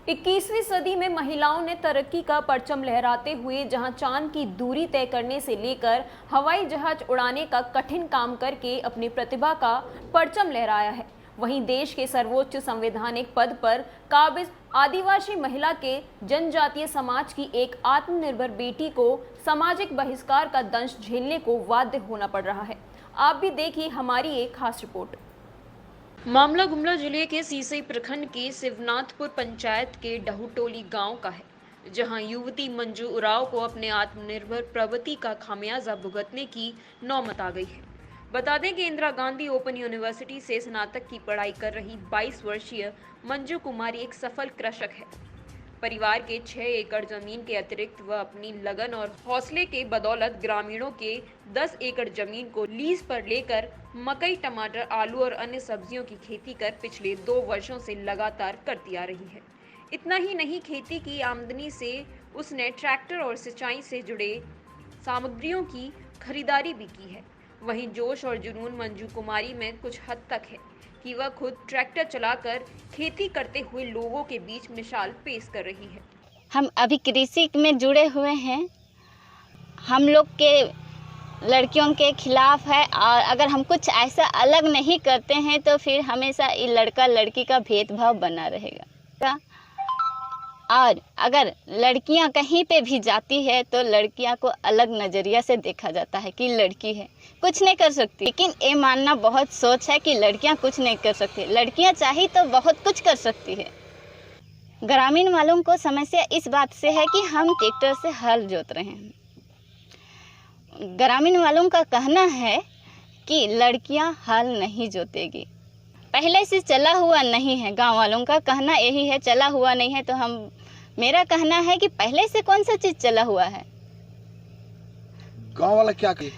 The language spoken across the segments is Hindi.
21वीं सदी में महिलाओं ने तरक्की का परचम लहराते हुए जहां चांद की दूरी तय करने से लेकर हवाई जहाज उड़ाने का कठिन काम करके अपनी प्रतिभा का परचम लहराया है, वहीं देश के सर्वोच्च संवैधानिक पद पर काबिज आदिवासी महिला के जनजातीय समाज की एक आत्मनिर्भर बेटी को सामाजिक बहिष्कार का दंश झेलने को बाध्य होना पड़ रहा है। आप भी देखिए हमारी एक खास रिपोर्ट। मामला गुमला जिले के सीसई प्रखंड के शिवनाथपुर पंचायत के डहुटोली गांव का है, जहां युवती मंजू उरांव को अपने आत्मनिर्भर प्रवृत्ति का खामियाजा भुगतने की नौबत आ गई है। बता दें कि इंदिरा गांधी ओपन यूनिवर्सिटी से स्नातक की पढ़ाई कर रही 22 वर्षीय मंजू कुमारी एक सफल कृषक है। परिवार के 6 एकड़ जमीन के अतिरिक्त वह अपनी लगन और हौसले के बदौलत ग्रामीणों के 10 एकड़ जमीन को लीज पर लेकर मकई, टमाटर, आलू और अन्य सब्जियों की खेती कर पिछले 2 वर्षों से लगातार करती आ रही है। इतना ही नहीं, खेती की आमदनी से उसने ट्रैक्टर और सिंचाई से जुड़े सामग्रियों की खरीदारी भी की है। वहीं जोश और जुनून मंजू कुमारी में कुछ हद तक है कि वह खुद ट्रैक्टर चलाकर खेती करते हुए लोगों के बीच मिसाल पेश कर रही है। हम अभी कृषि में जुड़े हुए हैं। हम लोग के लड़कियों के खिलाफ है, और अगर हम कुछ ऐसा अलग नहीं करते हैं तो फिर हमेशा ये लड़का लड़की का भेदभाव बना रहेगा। और अगर लड़कियां कहीं पे भी जाती है तो लड़कियां को अलग नज़रिया से देखा जाता है कि लड़की है, कुछ नहीं कर सकती। लेकिन ये मानना बहुत सोच है कि लड़कियां कुछ नहीं कर सकती। लड़कियां चाही तो बहुत कुछ कर सकती है। ग्रामीण वालों को समस्या इस बात से है कि हम ट्रैक्टर से हल जोत रहे हैं। ग्रामीण वालों का कहना है कि लड़कियां हल नहीं जोतेगी, पहले से चला हुआ नहीं है। गांव वालों का कहना यही है, चला हुआ नहीं है। तो मेरा कहना है कि पहले से कौन सा चीज़ चला हुआ है। गांव वाला क्या कहे?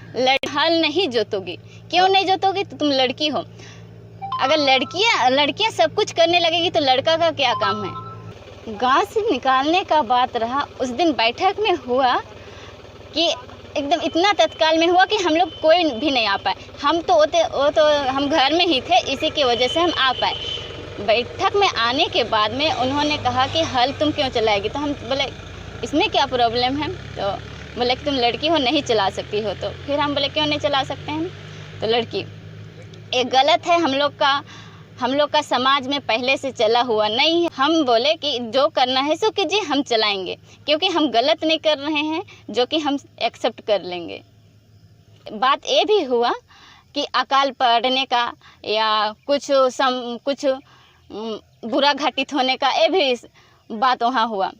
हल नहीं जोतोगी। क्यों नहीं जोतोगी? तो तुम लड़की हो। अगर लड़कियां सब कुछ करने लगेगी तो लड़का का क्या काम है। गांव से निकालने का बात रहा, उस दिन बैठक में हुआ कि एकदम इतना तत्काल में हुआ कि हम लोग कोई भी नहीं आ पाए। हम तो हम घर में ही थे, इसी की वजह से हम आ पाए। बैठक में आने के बाद में उन्होंने कहा कि हल तुम क्यों चलाएगी? तो हम बोले इसमें क्या प्रॉब्लम है? तो बोले कि तुम लड़की हो, नहीं चला सकती हो। तो फिर हम बोले क्यों नहीं चला सकते हैं? तो लड़की ये गलत है। हम लोग का समाज में पहले से चला हुआ नहीं है। हम बोले कि जो करना है सो कीजिए, हम चलाएंगे, क्योंकि हम गलत नहीं कर रहे हैं, जो कि हम एक्सेप्ट कर लेंगे। बात ये भी हुआ कि अकाल पड़ने का या कुछ बुरा घटित होने का, ये भी बात वहाँ हुआ।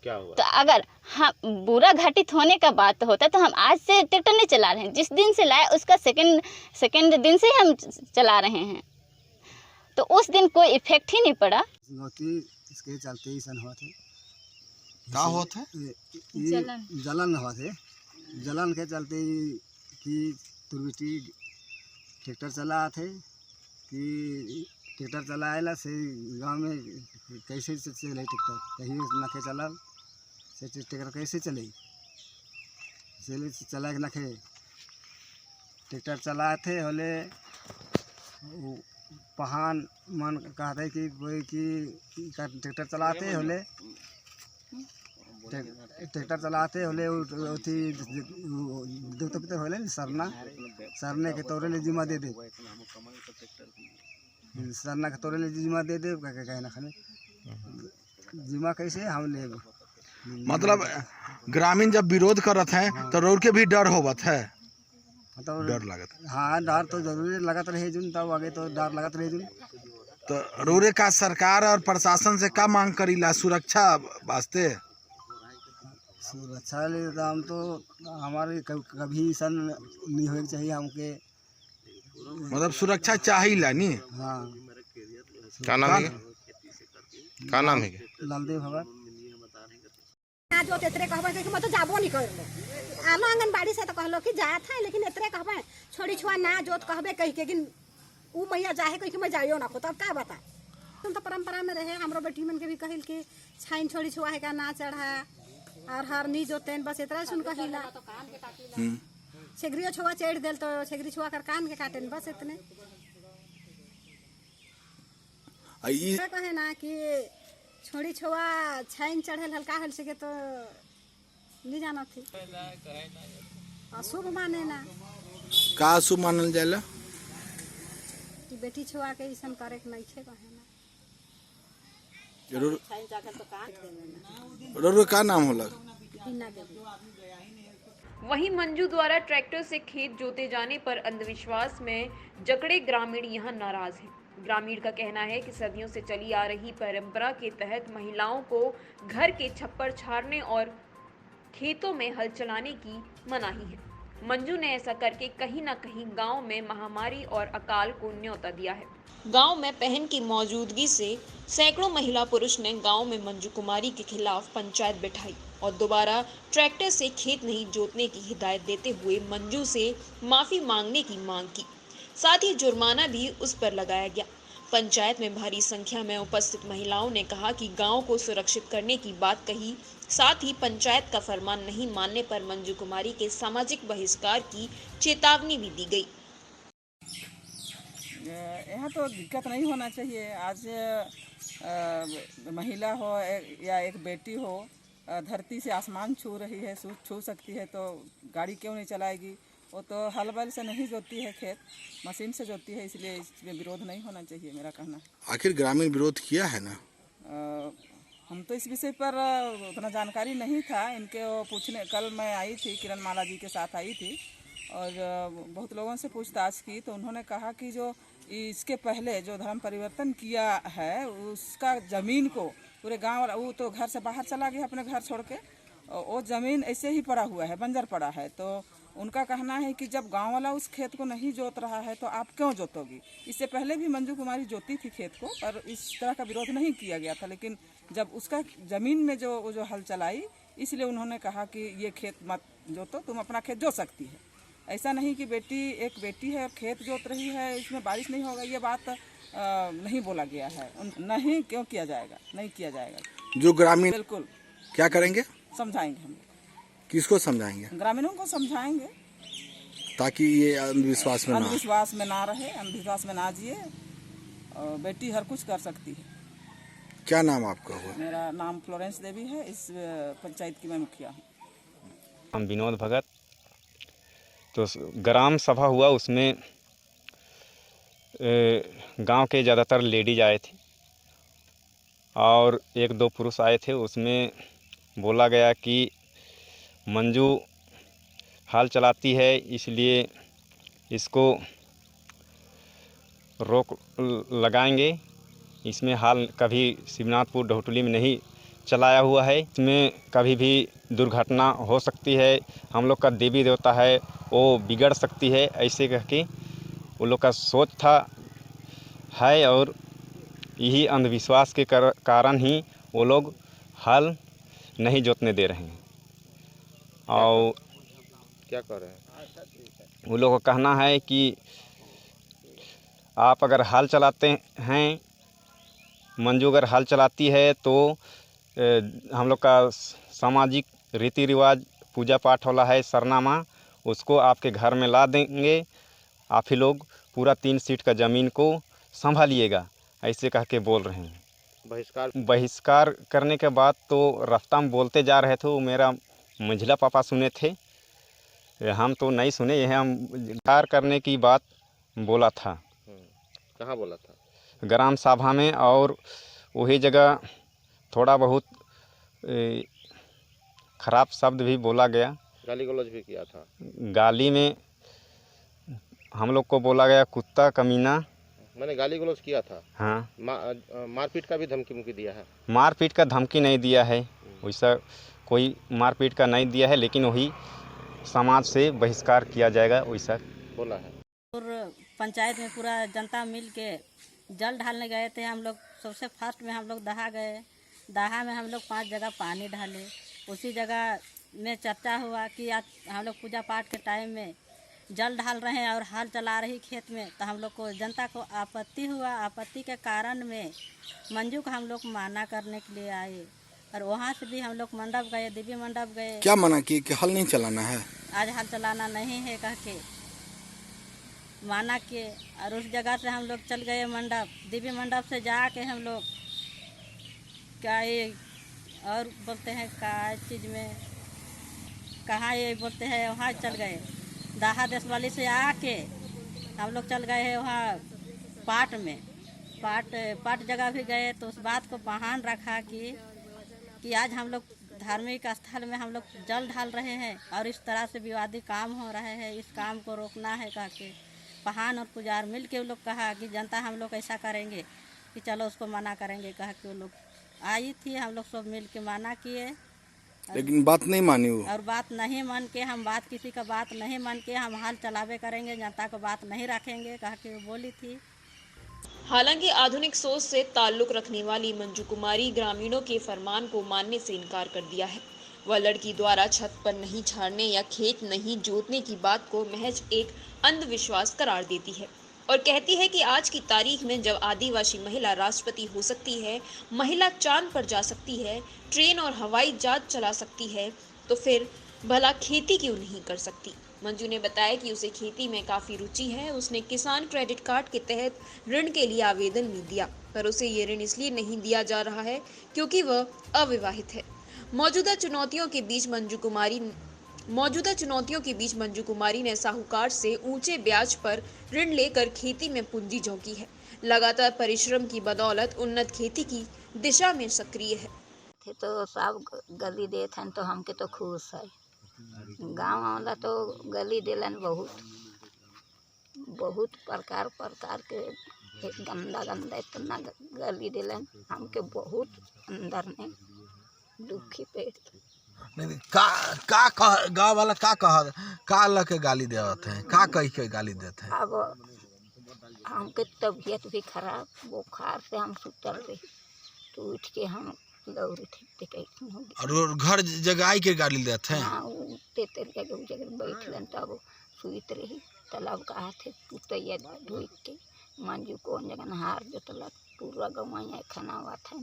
क्या हुआ? तो अगर हाँ बुरा घटित होने का बात होता तो हम आज से ट्रैक्टर नहीं चला रहे हैं। जिस दिन से लाए उसका सेकंड दिन से ही हम चला रहे हैं, तो उस दिन कोई इफेक्ट ही नहीं पड़ा। इसके चलते ही सन हुआ थे। क्या होता है? जलन हुआ थे। जलन के चलते कि तुरबिटी ट्रैक्टर चला थे कि ट्रैक्टर चलाएला से गांव में कैसे चले ट्रैक्टर, कहीं नखे चलल से ट्रैक्टर कैसे चले चला के नखे ट्रैक्टर चलाए थे। होले पहान मन कहते कि वही कि ट्रैक्टर चलाते होले ट्रैक्टर चलाते होले अथी देवता पितर होले सरने के तौरे ले जिम्मा दे दे, सरना के तौरे ले जिम्मा दे दे कहे ना खाने जिम्मा कैसे हम ले। मतलब ग्रामीण जब विरोध करत हैं तो रोड के भी डर होवत है, मतलब डर लगत। हाँ, डर तो जरूरी लगत रहे जुन, तब आगे तो डर लगत रहे जुन। तो रोरे का सरकार और प्रशासन से का मांग करीला सुरक्षा वास्ते? सुरक्षा ले तो हम तो हमारे कभी सन नहीं होना चाहिए हमके, मतलब सुरक्षा चाहिए नी। हाँ। क्या नाम है? क्या नाम है? लालदेव भगत। जो तेरे कहबे कि मैं तो जाबो नहीं करलो। आलो आंगनबाड़ी से तो कहलो कि जात है, लेकिन एतरे कहबे छोड़ी छुआ ना जोत कहबे कहि के कि ऊ मैया जाहे कहि कि मैं जाइयो ना को, तब का बता। तुम तो परंपरा में रहे, हमरो बेटी मन के भी कहिल कि छाइन छोड़ी छुआ है का ना चढ़ा और हर नी जोतेन, बस इतना सुन कहिला। छेगरियो छुआ चढ़ देल तो छेगरी छुआ कर कान के काटेन, बस इतने। कहे ना कि छोड़ी छुआ छाइन चढ़ल हल्का हल से के तो नहीं जाना थी अशुभ माने ना का शुभ मानल जाला? कि बेटी छुआ के ऐसा करे के नहीं छे कहे ना जरूर। छाइन जाकर तो काट देवे ना जरूर का नाम होला? बिना देवी। वहीं मंजू द्वारा ट्रैक्टर से खेत जोते जाने पर अंधविश्वास में जकड़े ग्रामीण यहां नाराज हैं। ग्रामीण का कहना है कि सदियों से चली आ रही परंपरा के तहत महिलाओं को घर के छप्पर छाड़ने और खेतों में हल चलाने की मनाही है। मंजू ने ऐसा करके कहीं ना कहीं गांव में महामारी और अकाल को न्योता दिया है। गांव में बहन की मौजूदगी से सैकड़ों महिला पुरुष ने गांव में मंजू कुमारी के खिलाफ पंचायत बैठाई और दोबारा ट्रैक्टर से खेत नहीं जोतने की हिदायत देते हुए मंजू से माफी मांगने की मांग की। साथ ही जुर्माना भी उस पर लगाया गया। पंचायत में भारी संख्या में उपस्थित महिलाओं ने कहा कि गांव को सुरक्षित करने की बात कही। साथ ही पंचायत का फरमान नहीं मानने पर मंजू कुमारी के सामाजिक बहिष्कार की चेतावनी भी दी गई। यहाँ तो दिक्कत नहीं होना चाहिए। आज महिला हो या एक बेटी हो, धरती से आसमान छू रही है, छू सकती है तो गाड़ी क्यों नहीं चलाएगी? वो तो हल बैल से नहीं जोतती है, खेत मशीन से जोतती है, इसलिए इसमें विरोध नहीं होना चाहिए, मेरा कहना है। आखिर ग्रामीण विरोध किया है ना? हम तो इस विषय पर उतना जानकारी नहीं था। इनके वो पूछने कल मैं आई थी, किरण माला जी के साथ आई थी और बहुत लोगों से पूछताछ की तो उन्होंने कहा कि जो इसके पहले जो धर्म परिवर्तन किया है उसका ज़मीन को पूरे गांव वाला, वो तो घर से बाहर चला गया अपने घर छोड़ के, वो ज़मीन ऐसे ही पड़ा हुआ है, बंजर पड़ा है। तो उनका कहना है कि जब गांव वाला उस खेत को नहीं जोत रहा है तो आप क्यों जोतोगी? इससे पहले भी मंजू कुमारी जोती थी खेत को, पर इस तरह का विरोध नहीं किया गया था, लेकिन जब उसका ज़मीन में जो हल चलाई, इसलिए उन्होंने कहा कि ये खेत मत जोतो, तुम अपना खेत जोत सकती है। ऐसा नहीं कि एक बेटी है खेत जोत रही है, इसमें बारिश नहीं होगा, ये बात नहीं बोला गया है। नहीं क्यों किया जाएगा? नहीं किया जाएगा। जो ग्रामीण बिल्कुल क्या करेंगे? समझाएंगे हम। किसको समझाएंगे? ग्रामीणों को समझाएंगे ताकि ये अंधविश्वास में ना रहे, अंधविश्वास में ना जिए। और बेटी हर कुछ कर सकती है। क्या नाम आपका हुआ? मेरा नाम फ्लोरेंस देवी है, इस पंचायत की मैं मुखिया हूँ। हम विनोद भगत। तो ग्राम सभा हुआ, उसमें गांव के ज़्यादातर लेडीज आए थे और एक दो पुरुष आए थे। उसमें बोला गया कि मंजू हाल चलाती है, इसलिए इसको रोक लगाएंगे। इसमें हाल कभी शिवनाथपुर ढोटली में नहीं चलाया हुआ है, इसमें कभी भी दुर्घटना हो सकती है, हम लोग का देवी देवता है वो बिगड़ सकती है, ऐसे कह के वो लोग का सोच था है। और यही अंधविश्वास के कारण ही वो लोग हल नहीं जोतने दे रहे हैं। और क्या कर रहे हैं? वो लोगों का कहना है कि आप अगर हल चलाते हैं, मंजू अगर हल चलाती है तो हम लोग का सामाजिक रीति रिवाज पूजा पाठ वाला है सरनामा, उसको आपके घर में ला देंगे, आप ही लोग पूरा 3 सीट का ज़मीन को संभालिएगा, ऐसे कह के बोल रहे हैं। बहिष्कार करने के बाद तो रास्ता में बोलते जा रहे थे, वो मेरा मंझला पापा सुने थे, हम तो नहीं सुने। यह हम बहिष्कार करने की बात बोला था। कहाँ बोला था? ग्राम सभा में, और वही जगह थोड़ा बहुत खराब शब्द भी बोला गया, गाली गलौज भी किया था। गाली में हम लोग को बोला गया कुत्ता कमीना। मैंने गाली गलौज किया था। हाँ, मारपीट का भी धमकी दिया है? मारपीट का धमकी नहीं दिया है, वैसा कोई मारपीट का नहीं दिया है, लेकिन वही समाज से बहिष्कार किया जाएगा वैसा बोला है। और पंचायत में पूरा जनता मिल के जल ढालने गए थे हम लोग। सबसे फर्स्ट में हम लोग दहा गए, दहा में हम लोग 5 जगह पानी डाले। उसी जगह में चर्चा हुआ कि आज हम लोग पूजा पाठ के टाइम में जल ढाल रहे हैं और हल चला रही खेत में, तो हम लोग को जनता को आपत्ति हुआ। आपत्ति के कारण में मंजू को हम लोग माना करने के लिए आए और वहाँ से भी हम लोग मंडप गए, देवी मंडप गए। क्या मना किए कि हल नहीं चलाना है? आज हल चलाना नहीं है कह के माना के, और उस जगह से हम लोग चल गए मंडप। देवी मंडप से जाके हम लोग क्या ये और बोलते हैं का चीज़ में कहाँ ये बोलते हैं वहाँ चल गए दाहा देश वाली से आके हम लोग चल गए हैं वहाँ पाट में पाट जगह भी गए तो उस बात को बहान रखा कि आज हम लोग धार्मिक स्थल में हम लोग जल ढाल रहे हैं और इस तरह से विवादित काम हो रहे हैं, इस काम को रोकना है कह के पहान और पुजार मिल के वो लोग कहा कि जनता हम लोग ऐसा करेंगे कि चलो उसको मना करेंगे कहा कि वो लोग आई थी, हम लोग सब मिल के मना किए लेकिन बात नहीं मानी वो। और बात नहीं मान के हम किसी का बात नहीं मान के हम हाल चलावे करेंगे, जनता को बात नहीं रखेंगे कहा कि वो बोली थी। हालांकि आधुनिक सोच से ताल्लुक रखने वाली मंजू कुमारी ग्रामीणों के फरमान को मानने से इनकार कर दिया है। वह लड़की द्वारा छत पर नहीं झाड़ने या खेत नहीं जोतने की बात को महज एक अंधविश्वास करार देती है और कहती है कि आज की तारीख में जब आदिवासी महिला राष्ट्रपति हो सकती है, महिला चांद पर जा सकती है, ट्रेन और हवाई जहाज चला सकती है, तो फिर भला खेती क्यों नहीं कर सकती। मंजू ने बताया कि उसे खेती में काफ़ी रुचि है। उसने किसान क्रेडिट कार्ड के तहत ऋण के लिए आवेदन भी दिया, पर उसे ये ऋण इसलिए नहीं दिया जा रहा है क्योंकि वह अविवाहित है। मौजूदा चुनौतियों के बीच मंजू कुमारी ने साहूकार से ऊंचे ब्याज पर ऋण लेकर खेती में पूंजी झोंकी है। लगातार परिश्रम की बदौलत उन्नत खेती की दिशा में सक्रिय है। तो सब गली देत हन तो हमके तो खुश है। गाँव वाला तो गली दिलन बहुत प्रकार के गंदा इतना गली दिलन हमके बहुत अंदर में दुखी पेट नहीं का गाँव वाला का ला के गाली देवत हैं, का कही के गाली देते हैं। अब हमके तबीयत भी खराब, बुखार से हम सुतल रही तो उठ के हम दौड़ी थे कैसे होगी और घर जगह के गाली देते हैं। हाँ तेतर जगह बैठलन तब सुत रही तालाब का हाथे पुतैया धोई के मंजू कौन जगह हार जोतलक पूरा गवाइया खाना हुआ था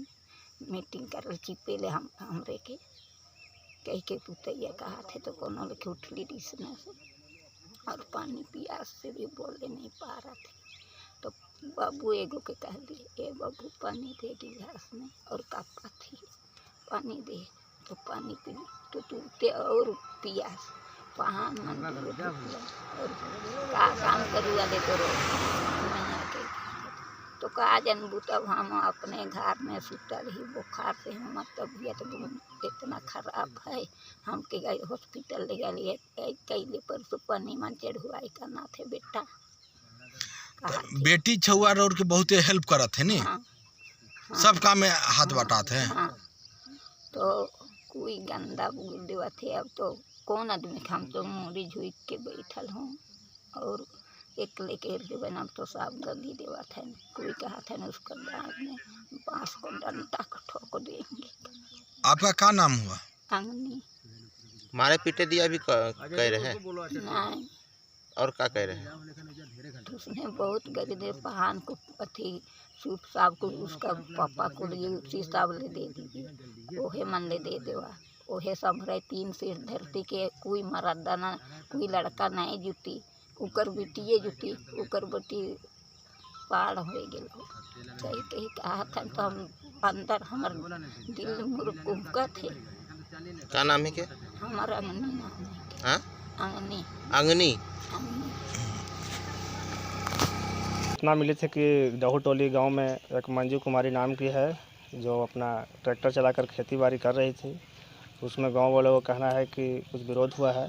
मीटिंग कर चिपेले हमरे के कह के पुतैया का हाथे तो कोनो लेके उठली दिसना से और पानी पियास से भी बोले नहीं पा रहा थे तो बाबू एगो के कह दिए ए बाबू पानी दे गिलास में और कापा थी पानी दे तो पानी पी तो तुरते और पियास पहान मन और का काम करूँगा दे तो मैया के तो का जनबू तब हम अपने घर में सुतल ही बुखार से हमार तबीयत इतना खराब है हमके गए हॉस्पिटल ले गए कैले परसों पानी मन चढ़ुआई करना थे बेटा बेटी छुआ रोड के बहुत हेल्प करत है नी। हाँ, हाँ, सब काम में हाथ बटाते हैं। हाँ, तो कोई गंदा बोल देवा थे अब तो कौन आदमी हम तो मोरी झुक के बैठल हूँ और एक लेके देवन अब तो सब गली देवा थे कोई कहा था ना उसका में बांस को डंडा को ठोक देंगे। आपका क्या नाम हुआ? अंगनी मारे पीटे दिया भी कह रहे हैं नहीं और क्या कह रहे हैं? तो उसने बहुत गरीब पहान को अथी सूप साहब को उसका पापा को लिए उसी साहब ले दे दीजिए ओहे मन ले दे देवा ओहे सब रहे 3 सिर धरती के कोई मर्दाना कोई लड़का नहीं जुटी उकर बेटिए जुटी उकर बेटी पार हो गए कही कही कहा था तो हम अंदर हमार दिल मुर्कुका थे। क्या नाम है के? हमारा अंगनी नाम है। हाँ अंगनी अंगनी इतना मिले थे कि डहू टोली गांव में एक मंजू कुमारी नाम की है जो अपना ट्रैक्टर चलाकर खेती बाड़ी कर रही थी। उसमें गांव वालों को कहना है कि कुछ विरोध हुआ है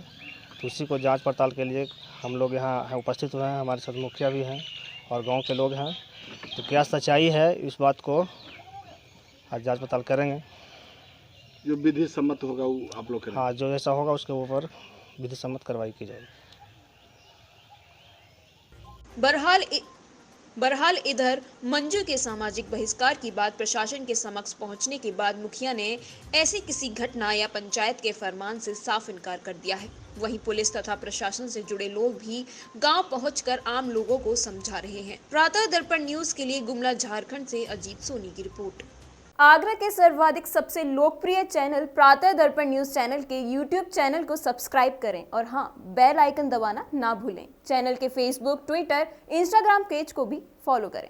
तो उसी को जांच पड़ताल के लिए हम लोग यहाँ उपस्थित हुए हैं। हमारे साथ मुखिया भी हैं और गांव के लोग हैं। तो क्या सच्चाई है इस बात को आज जांच पड़ताल करेंगे। जो विधि सम्मत होगा वो आप लोग करेंगे। हाँ जो ऐसा होगा उसके ऊपर विधि सम्मत कार्रवाई की जाएगी। बहरहाल इधर मंजू के सामाजिक बहिष्कार की बात प्रशासन के समक्ष पहुंचने के बाद मुखिया ने ऐसी किसी घटना या पंचायत के फरमान से साफ इनकार कर दिया है। वहीं पुलिस तथा प्रशासन से जुड़े लोग भी गांव पहुंचकर आम लोगों को समझा रहे हैं। प्रातः दर्पण न्यूज के लिए गुमला झारखंड से अजीत सोनी की रिपोर्ट। आगरा के सर्वाधिक सबसे लोकप्रिय चैनल प्रातः दर्पण न्यूज चैनल के YouTube चैनल को सब्सक्राइब करें और हाँ बेल आइकन दबाना ना भूलें। चैनल के Facebook, Twitter, Instagram पेज को भी फॉलो करें।